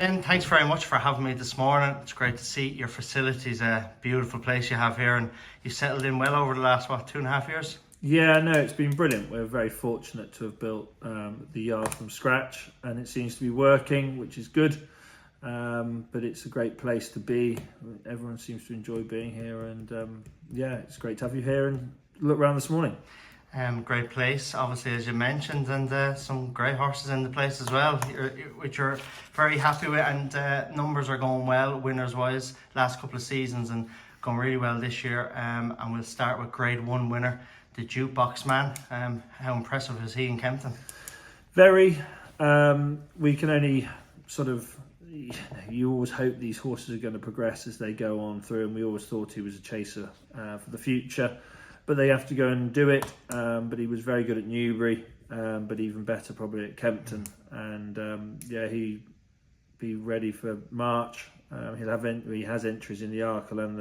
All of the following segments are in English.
And thanks very much for having me this morning. It's great to see your facilities, a beautiful place you have here, and you've settled in well over the last, 2.5 years? Yeah, no, it's been brilliant. We're very fortunate to have built the yard from scratch, and it seems to be working, which is good. But it's a great place to be. Everyone seems to enjoy being here, and yeah, it's great to have you here and look around this morning. Great place, obviously, as you mentioned, and some great horses in the place as well, which you're very happy with, and numbers are going well, winners-wise, last couple of seasons, and going really well this year. And we'll start with Grade 1 winner, the Jukebox Man. How impressive is he in Kempton? Very. We can only sort of, you always hope these horses are going to progress as they go on through, and we always thought he was a chaser for the future. But they have to go and do it. But he was very good at Newbury, but even better probably at Kempton. And yeah, he'd be ready for March. He has entries in the Arkle and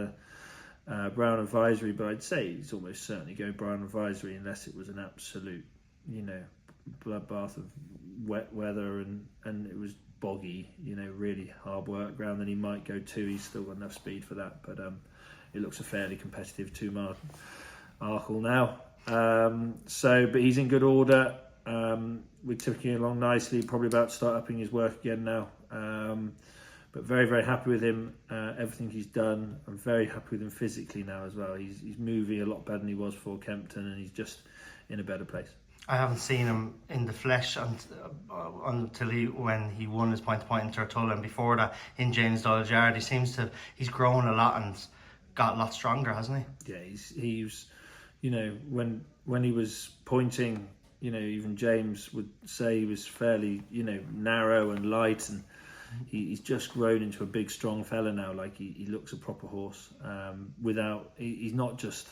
the Brown Advisory, but I'd say he's almost certainly going Brown Advisory unless it was an absolute, bloodbath of wet weather and it was boggy, really hard work ground. Then he might go 2. He's still got enough speed for that, but it looks a fairly competitive 2-mile Arkle now. But he's in good order. We're ticking along nicely, probably about to start upping his work again now. But very, very happy with him, everything he's done. I'm very happy with him physically now as well. He's moving a lot better than he was for Kempton, and he's just in a better place. I haven't seen him in the flesh until when he won his point-to-point in Tortola, and before that in James Doyle's yard. He's grown a lot and got a lot stronger, hasn't he? Yeah, he's when he was pointing, even James would say he was fairly, narrow and light, and he's just grown into a big, strong fella now. Like he looks a proper horse. He's not just,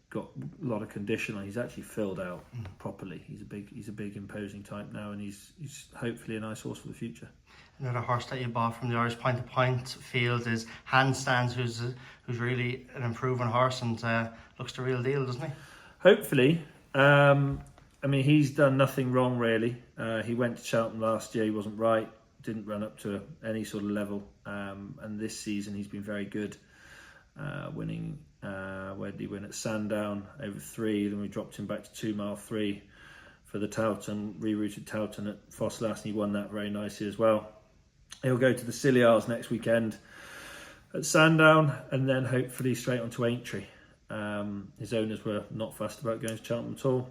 got a lot of condition on. He's actually filled out properly. He's a big, imposing type now, and he's hopefully a nice horse for the future. Another horse that you bought from the Irish point-to-point field is Handstands, who's really an improving horse and looks the real deal, doesn't he? Hopefully. He's done nothing wrong really. He went to Cheltenham last year. He wasn't right. Didn't run up to any sort of level. And this season he's been very good. Winning. Where did he win? At Sandown over 3. Then we dropped him back to 2-mile 3 for the Towton, rerouted Towton at Fosslas, and he won that very nicely as well. He'll go to the Scilly Isles next weekend at Sandown, and then hopefully straight on to Aintree. His owners were not fussed about going to Cheltenham at all,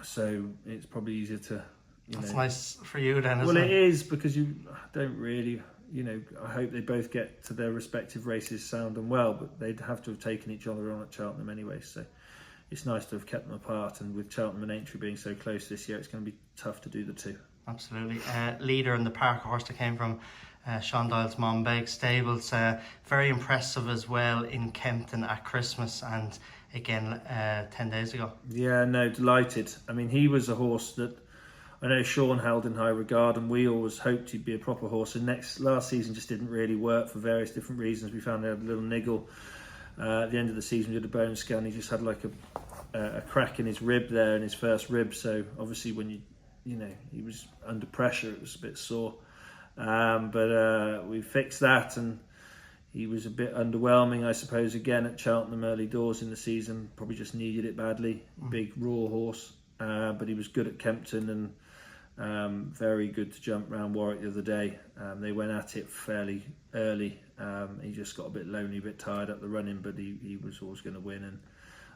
so it's probably easier to. That's nice for you then, isn't it? Well, it is, because you don't really, I hope they both get to their respective races sound and well, but they'd have to have taken each other on at Cheltenham anyway, so it's nice to have kept them apart, and with Cheltenham and Aintree being so close this year, it's going to be tough to do the two. Absolutely. Leader in the park, a horse that came from Sean Doyle's Mom Beg stables. Very impressive as well in Kempton at Christmas, and again 10 days ago. Yeah, no, delighted. He was a horse that I know Sean held in high regard, and we always hoped he'd be a proper horse. And last season just didn't really work for various different reasons. We found he had a little niggle at the end of the season. We did a bone scan. He just had like a crack in his rib there, in his first rib. So obviously when he was under pressure, it was a bit sore. But we fixed that, and he was a bit underwhelming, I suppose, again at Cheltenham early doors in the season. Probably just needed it badly. Big raw horse, but he was good at Kempton, and very good to jump round Warwick the other day. They went at it fairly early. He just got a bit lonely, a bit tired at the running, but he was always going to win, and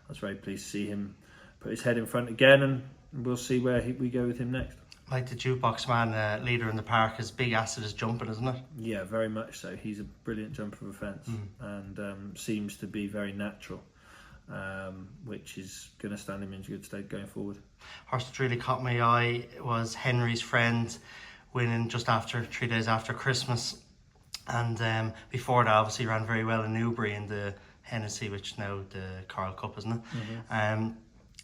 I was very pleased to see him put his head in front again, and we'll see where we go with him next. Like the Jukebox Man, leader in the park, his big asset is jumping, isn't it? Yeah, very much so. He's a brilliant jumper of a fence, and seems to be very natural, which is going to stand him in good stead going forward. Horse that really caught my eye was Henry's Friend, winning just after 3 days after Christmas, and before that obviously ran very well in Newbury in the Hennessy, which now the Coral Cup, isn't it?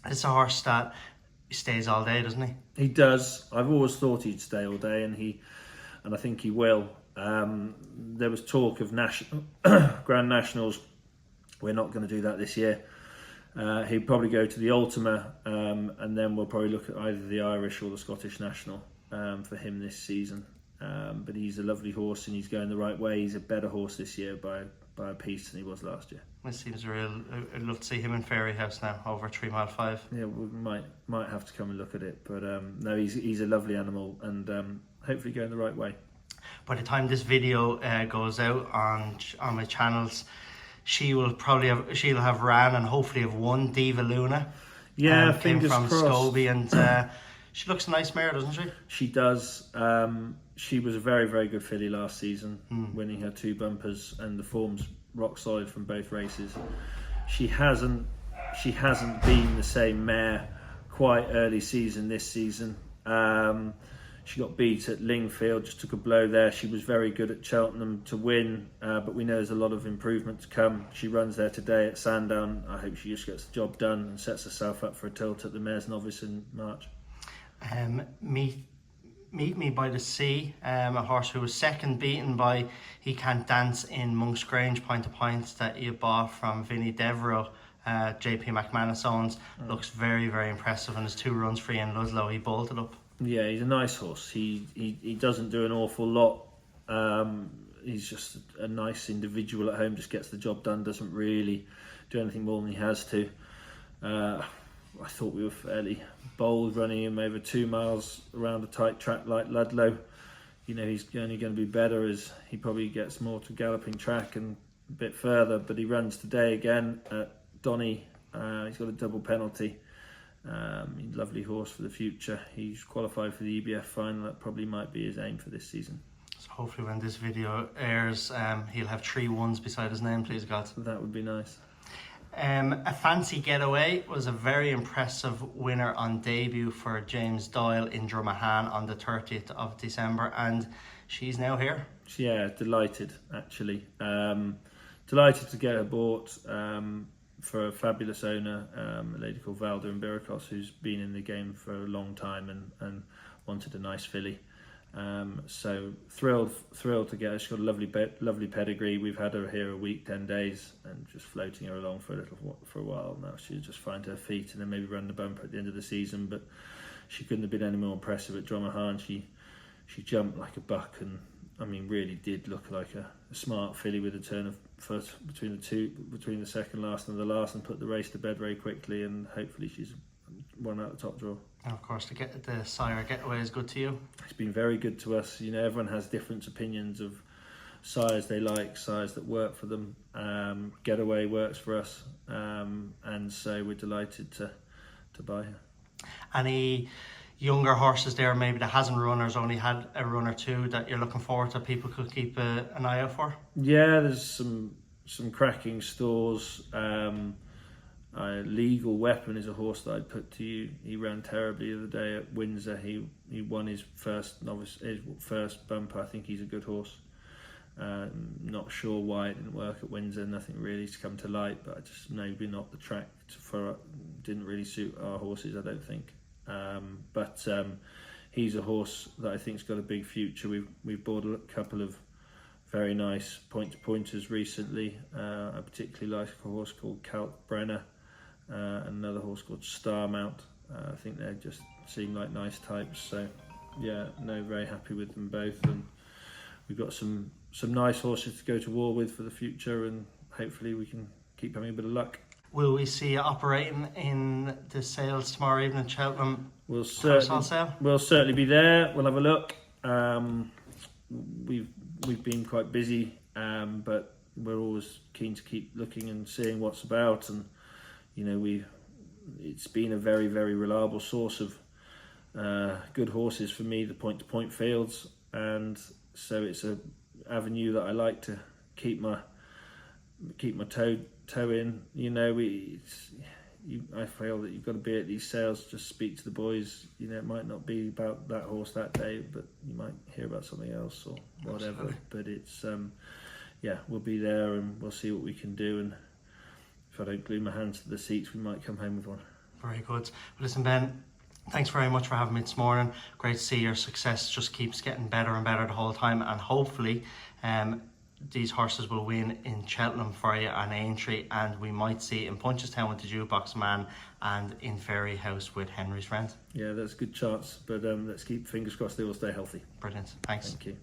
It's a horse that stays all day, doesn't he? He does. I've always thought he'd stay all day, and I think he will. There was talk of Grand Nationals. We're not going to do that this year. He'd probably go to the Ultima, and then we'll probably look at either the Irish or the Scottish National for him this season. but he's a lovely horse and he's going the right way. He's a better horse this year by a piece than he was last year. It seems real. I'd love to see him in Fairy House now, over 3 Mile 5. Yeah, we might have to come and look at it, but no, he's a lovely animal and hopefully going the right way. By the time this video goes out on my channels, she'll have ran and hopefully have won Diva Luna. Yeah, came fingers from crossed. Scobie, and she looks a nice mare, doesn't she? She does. She was a very, very good filly last season, winning her 2 bumpers, and the form's rock solid from both races. She hasn't been the same mare quite early season this season. She got beat at Lingfield, just took a blow there. She was very good at Cheltenham to win, but we know there's a lot of improvement to come. She runs there today at Sandown. I hope she just gets the job done and sets herself up for a tilt at the Mares' Novice in March. Meet Me by the Sea, a horse who was second beaten by He Can't Dance in Monk's Grange point to point that you bought from Vinnie Devereux. JP McManus owns. Looks very, very impressive, and his 2 runs free in Ludlow, he bolted up. Yeah, he's a nice horse. He doesn't do an awful lot. He's just a nice individual at home, just gets the job done, doesn't really do anything more than he has to. I thought we were fairly bold running him over 2 miles around a tight track like Ludlow. You know, he's only going to be better as he probably gets more to galloping track and a bit further, but he runs today again at Donny. He's got a double penalty. Lovely horse for the future. He's qualified for the EBF final. That probably might be his aim for this season. So hopefully when this video airs, he'll have 3 1s beside his name, please God. That would be nice. A Fancy Getaway was a very impressive winner on debut for James Doyle in Drummahan on the 30th of December, and she's now here. Yeah, delighted actually. Delighted to get her bought for a fabulous owner, a lady called Valda Imbirikos, who's been in the game for a long time and wanted a nice filly. So thrilled to get her. She's got a lovely pedigree. We've had her here a week, 10 days, and just floating her along for a while now. She'll just find her feet and then maybe run the bumper at the end of the season. But she couldn't have been any more impressive at Drummahan. She jumped like a buck and I mean really did look like a smart filly with a turn of first between the second last and the last, and put the race to bed very quickly, and hopefully she's won out the top draw. And of course, the sire Getaway is good to you. It's been very good to us. You know, everyone has different opinions of sires they like, sires that work for them. Getaway works for us, and so we're delighted to buy her. Any younger horses there maybe that hasn't run or's only had a run or 2 that you're looking forward to, people could keep an eye out for? Yeah, there's some cracking stores. Legal Weapon is a horse that I'd put to you. He ran terribly the other day at Windsor. He won his first bumper. I think he's a good horse. Not sure why it didn't work at Windsor. Nothing really to come to light, but I just maybe not the track didn't really suit our horses, I don't think. But he's a horse that I think's got a big future. We've bought a couple of very nice pointers recently. I particularly like a horse called Kalkbrenner, and another horse called Starmount. I think they just seem like nice types. So yeah, no, very happy with them both, and we've got some nice horses to go to war with for the future, and hopefully we can keep having a bit of luck. Will we see you operating in the sales tomorrow evening in Cheltenham? We'll certainly be there. We'll have a look. We've been quite busy, but we're always keen to keep looking and seeing what's about. And you know, it's been a very, very reliable source of good horses for me, the point-to-point fields, and so it's a avenue that I like to keep my toe in. You know, I feel that you've got to be at these sales, just speak to the boys. You know, it might not be about that horse that day, but you might hear about something else or whatever. Absolutely. But it's we'll be there and we'll see what we can do, and if I don't glue my hands to the seats, we might come home with one. Very good. Well, listen, Ben, thanks very much for having me this morning. Great to see your success just keeps getting better and better the whole time, and hopefully these horses will win in Cheltenham for you and Aintree, and we might see it in Punchestown with the Jukebox Man and in Ferry House with Henry's Friend. Yeah, that's a good chance, but let's keep fingers crossed they all stay healthy. Brilliant. Thanks. Thank you.